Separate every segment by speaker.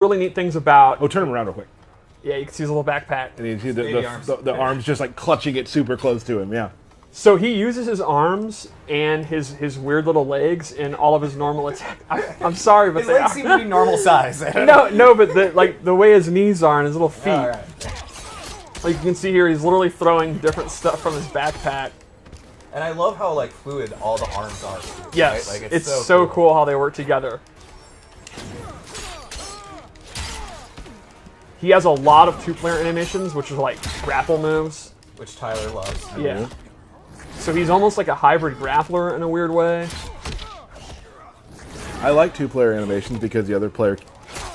Speaker 1: really neat things about...
Speaker 2: Oh, turn him around real quick.
Speaker 1: Yeah, you can see his little backpack.
Speaker 2: And you see the arms just like clutching it super close to him, yeah.
Speaker 1: So he uses his arms and his weird little legs in all of his normal attack. I'm sorry, but
Speaker 3: his legs seem to be normal size.
Speaker 1: No, but the way his knees are and his little feet.
Speaker 3: All right.
Speaker 1: Like you can see here, he's literally throwing different stuff from his backpack.
Speaker 3: And I love how like fluid all the arms are. Too,
Speaker 1: yes,
Speaker 3: right? Like,
Speaker 1: it's so cool how they work together. He has a lot of two-player animations, which are like grapple moves.
Speaker 3: Which Tyler loves.
Speaker 1: Yeah. So he's almost like a hybrid grappler in a weird way.
Speaker 2: I like two-player animations because the other player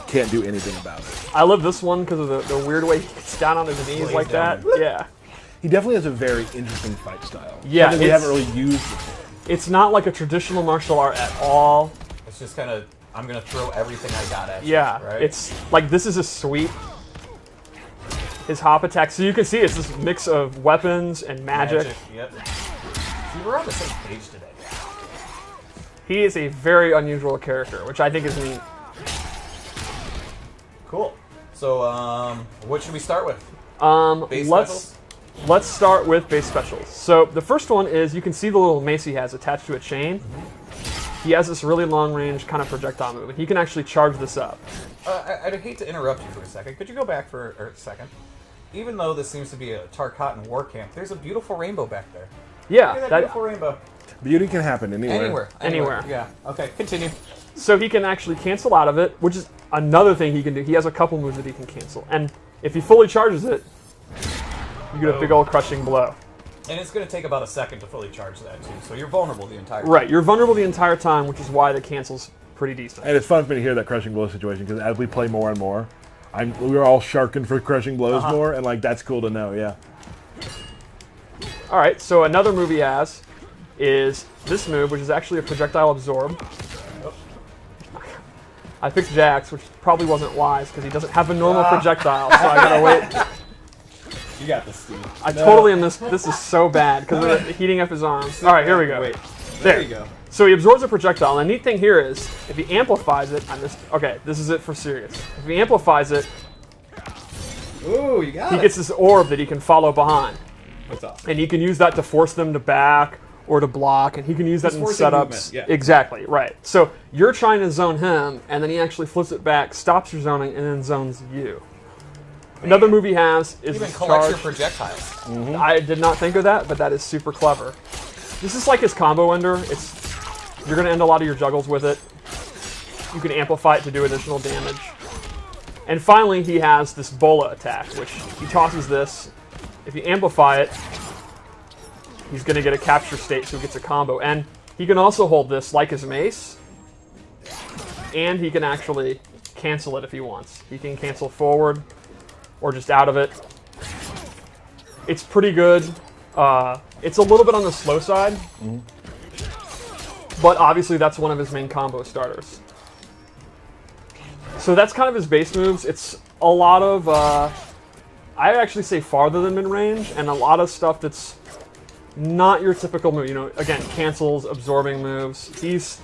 Speaker 2: can't do anything about it.
Speaker 1: I love this one because of the weird way he gets down on his knees like that. Yeah.
Speaker 2: He definitely has a very interesting fight style.
Speaker 1: Yeah,
Speaker 2: something we haven't really used before.
Speaker 1: It's not like a traditional martial art at all.
Speaker 3: It's just kind of, I'm going to throw everything I got at you.
Speaker 1: Yeah,
Speaker 3: right?
Speaker 1: It's like this is a sweep. His hop attack. So you can see it's this mix of weapons and magic.
Speaker 3: Yep. See, we're on the same page today.
Speaker 1: He is a very unusual character, which I think is neat.
Speaker 3: Cool. So, what should we start with?
Speaker 1: Let's start with base specials. So the first one is you can see the little mace he has attached to a chain. He has this really long range kind of projectile move, and he can actually charge this up.
Speaker 3: I'd hate to interrupt you for a second. Could you go back for a second? Even though this seems to be a Tarkatan war camp, there's a beautiful rainbow back there.
Speaker 1: Yeah,
Speaker 3: Look at that beautiful rainbow.
Speaker 2: Beauty can happen anywhere.
Speaker 1: Anywhere.
Speaker 3: Yeah. Okay, continue.
Speaker 1: So he can actually cancel out of it, which is another thing he can do. He has a couple moves that he can cancel. And if he fully charges it, you get a big old crushing blow.
Speaker 3: And it's going to take about a second to fully charge that, too. So you're vulnerable the entire time.
Speaker 1: Right, you're vulnerable the entire time, which is why the cancel's pretty decent.
Speaker 2: And it's fun for me to hear that crushing blow situation, because as we play more and more, we're all sharking for crushing blows more, and like that's cool to know, yeah.
Speaker 1: All right, so another move he has is this move, which is actually a projectile absorb. I picked Jax, which probably wasn't wise because he doesn't have a normal projectile, so I gotta wait.
Speaker 3: You got this, Steve.
Speaker 1: I totally am this. This is so bad because of heating up his arms. All right, here we go.
Speaker 3: Wait, there you go.
Speaker 1: So he absorbs a projectile, and the neat thing here is if he amplifies it, okay, this is it for serious. If he amplifies it,
Speaker 3: ooh, you got
Speaker 1: he gets this orb that he can follow behind.
Speaker 3: What's up?
Speaker 1: And he can use that to force them to back or to block, and he can use that in setups.
Speaker 3: Yeah.
Speaker 1: Exactly, right. So you're trying to zone him, and then he actually flips it back, stops your zoning, and then zones you. Another move he has is
Speaker 3: even
Speaker 1: his
Speaker 3: collects
Speaker 1: charge.
Speaker 3: your projectiles.
Speaker 1: I did not think of that, but that is super clever. This is like his combo ender. You're going to end a lot of your juggles with it. You can amplify it to do additional damage. And finally, he has this bola attack, which he tosses this. If you amplify it, he's going to get a capture state, so he gets a combo. And he can also hold this like his mace, and he can actually cancel it if he wants. He can cancel forward or just out of it. It's pretty good. It's a little bit on the slow side, but obviously that's one of his main combo starters. So that's kind of his base moves. It's a lot of, I actually say farther than mid-range, and a lot of stuff that's not your typical move. You know, again, cancels, absorbing moves. He's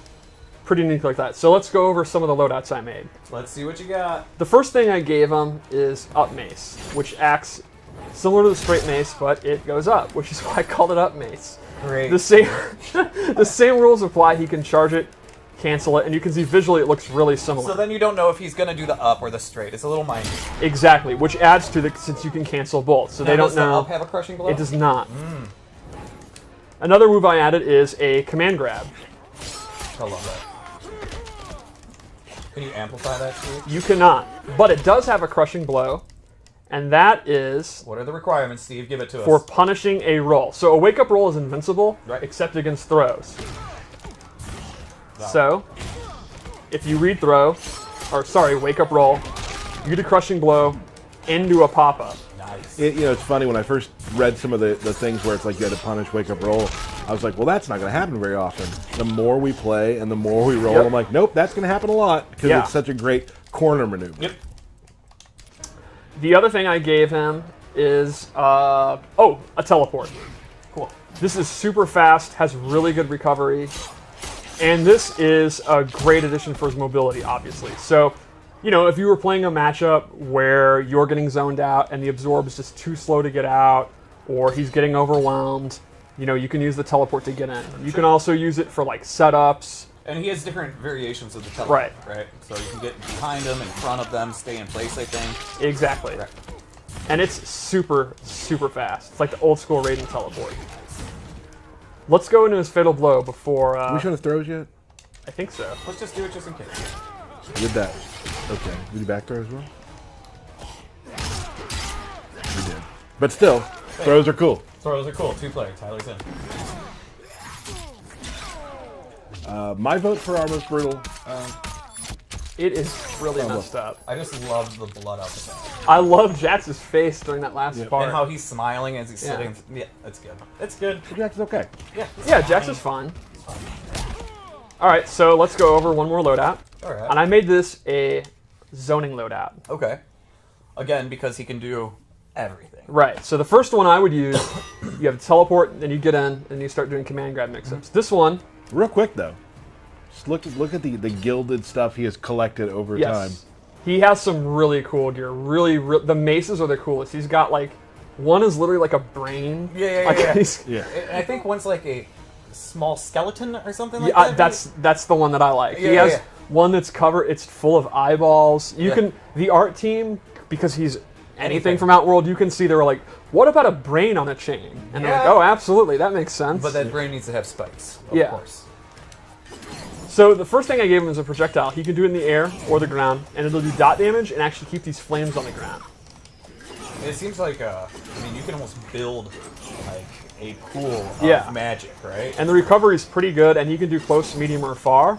Speaker 1: pretty unique like that. So let's go over some of the loadouts I made.
Speaker 3: Let's see what you got.
Speaker 1: The first thing I gave him is up mace, which acts similar to the straight mace, but it goes up, which is why I called it up mace.
Speaker 3: Great.
Speaker 1: The same rules apply. He can charge it, cancel it, and you can see visually it looks really similar.
Speaker 3: So then you don't know if he's going to do the up or the straight. It's a little mindy.
Speaker 1: Exactly, which adds to since you can cancel both. So they don't
Speaker 3: Does
Speaker 1: know.
Speaker 3: the up have a crushing blow?
Speaker 1: It does not. Another move I added is a command grab.
Speaker 3: I love that. Can you amplify that, Steve?
Speaker 1: You cannot, but it does have a crushing blow, and that is
Speaker 3: What are the requirements, Steve? Give it to us.
Speaker 1: for punishing a roll. So a wake-up roll is invincible,
Speaker 3: Right.
Speaker 1: except against throws.
Speaker 3: Wow.
Speaker 1: So, if you read throw, or sorry, wake-up roll, you get a crushing blow into a pop-up.
Speaker 3: Nice.
Speaker 2: It's funny, when I first read some of the things where it's like you had to punish wake up roll, I was like, well, that's not going to happen very often. The more we play and the more we roll,
Speaker 1: Yep.
Speaker 2: I'm like, nope, that's going to happen a lot because
Speaker 1: Yeah.
Speaker 2: it's such a great corner maneuver.
Speaker 3: Yep.
Speaker 1: The other thing I gave him is, a teleport.
Speaker 3: Cool.
Speaker 1: This is super fast, has really good recovery, and this is a great addition for his mobility, obviously. So you know, if you were playing a matchup where you're getting zoned out and the absorb is just too slow to get out, or he's getting overwhelmed, you know, you can use the teleport to get in. You can also use it for like setups.
Speaker 3: And he has different variations of the teleport,
Speaker 1: Right.
Speaker 3: right? So you can get behind them, in front of them, stay in place, I think.
Speaker 1: Exactly.
Speaker 3: Right.
Speaker 1: And it's super, super fast. It's like the old school Raiden teleport. Let's go into his Fatal Blow before...
Speaker 2: we show the throws yet?
Speaker 1: I think so.
Speaker 3: Let's just do it just in case.
Speaker 2: We did that. Okay. Did you back throw as well? We did. But still, throws are cool.
Speaker 3: Throws are cool. 2-player. Tyler's in.
Speaker 2: My vote for our most brutal.
Speaker 1: It is really messed up.
Speaker 3: I just love the blood out the back.
Speaker 1: I love Jax's face during that last part.
Speaker 3: And how he's smiling as he's sitting. Yeah, that's good. It's good.
Speaker 2: Jax is okay.
Speaker 3: Yeah,
Speaker 1: Yeah, Jax is fine. Alright, so let's go over one more loadout.
Speaker 3: Alright.
Speaker 1: And I made this a zoning loadout.
Speaker 3: Okay. Again, because he can do everything.
Speaker 1: Right, so the first one I would use, you have a teleport, then you get in, and you start doing command grab mix-ups. This one...
Speaker 2: Real quick, though. Just look at the gilded stuff he has collected over time.
Speaker 1: He has some really cool gear. The maces are the coolest. He's got like, one is literally like a brain.
Speaker 3: Yeah.
Speaker 2: Yeah.
Speaker 3: I think one's like a small skeleton or something like that.
Speaker 1: That's the one that I like.
Speaker 3: Yeah,
Speaker 1: he has
Speaker 3: yeah.
Speaker 1: one that's covered. It's full of eyeballs. You can the art team, because he's anything from Outworld. You can see they were like, what about a brain on a chain? And they're like, oh, absolutely, that makes sense.
Speaker 3: But that brain needs to have spikes, of course.
Speaker 1: So the first thing I gave him is a projectile. He can do it in the air or the ground, and it'll do dot damage and actually keep these flames on the ground.
Speaker 3: It seems like, I mean, you can almost build like a pool of magic, right?
Speaker 1: And the recovery is pretty good, and he can do close, medium, or far.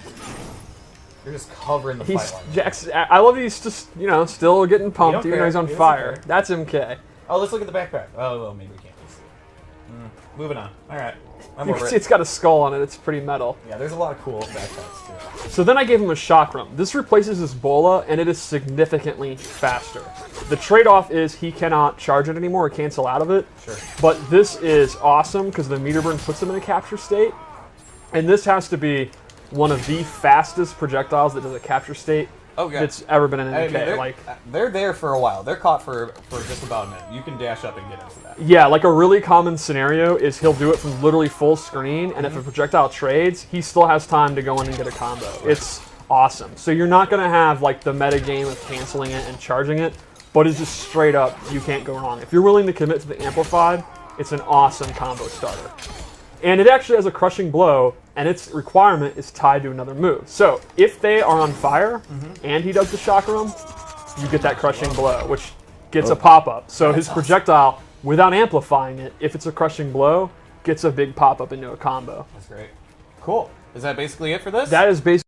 Speaker 3: You're just covering the fight line.
Speaker 1: Jax, I love that he's just, you know, still getting pumped even though he's on fire.
Speaker 3: care.
Speaker 1: That's MK.
Speaker 3: Oh, let's look at the backpack. Oh, well, maybe we can't see it. Moving on. All right. I'm
Speaker 1: You
Speaker 3: over
Speaker 1: can
Speaker 3: it.
Speaker 1: see it's got a skull on it. It's pretty metal.
Speaker 3: Yeah, there's a lot of cool backpacks, too.
Speaker 1: So then I gave him a chakram. This replaces his bola, and it is significantly faster. The trade-off is he cannot charge it anymore or cancel out of it.
Speaker 3: Sure.
Speaker 1: But this is awesome because the meter burn puts him in a capture state. And this has to be one of the fastest projectiles that does a capture state that's ever been in an MK.
Speaker 3: They're there for a while. They're caught for just about a minute. You can dash up and get into that.
Speaker 1: Yeah, like a really common scenario is he'll do it from literally full screen, and if a projectile trades, he still has time to go in and get a combo. It's awesome. So you're not going to have like the meta game of canceling it and charging it, but it's just straight up, you can't go wrong. If you're willing to commit to the Amplified, it's an awesome combo starter. And it actually has a crushing blow, and its requirement is tied to another move. So if they are on fire and he does the chakram, you get that crushing blow, which gets a pop-up. So his projectile, without amplifying it, if it's a crushing blow, gets a big pop-up into a combo.
Speaker 3: That's great. Cool. Is that basically it for this?
Speaker 1: That is basically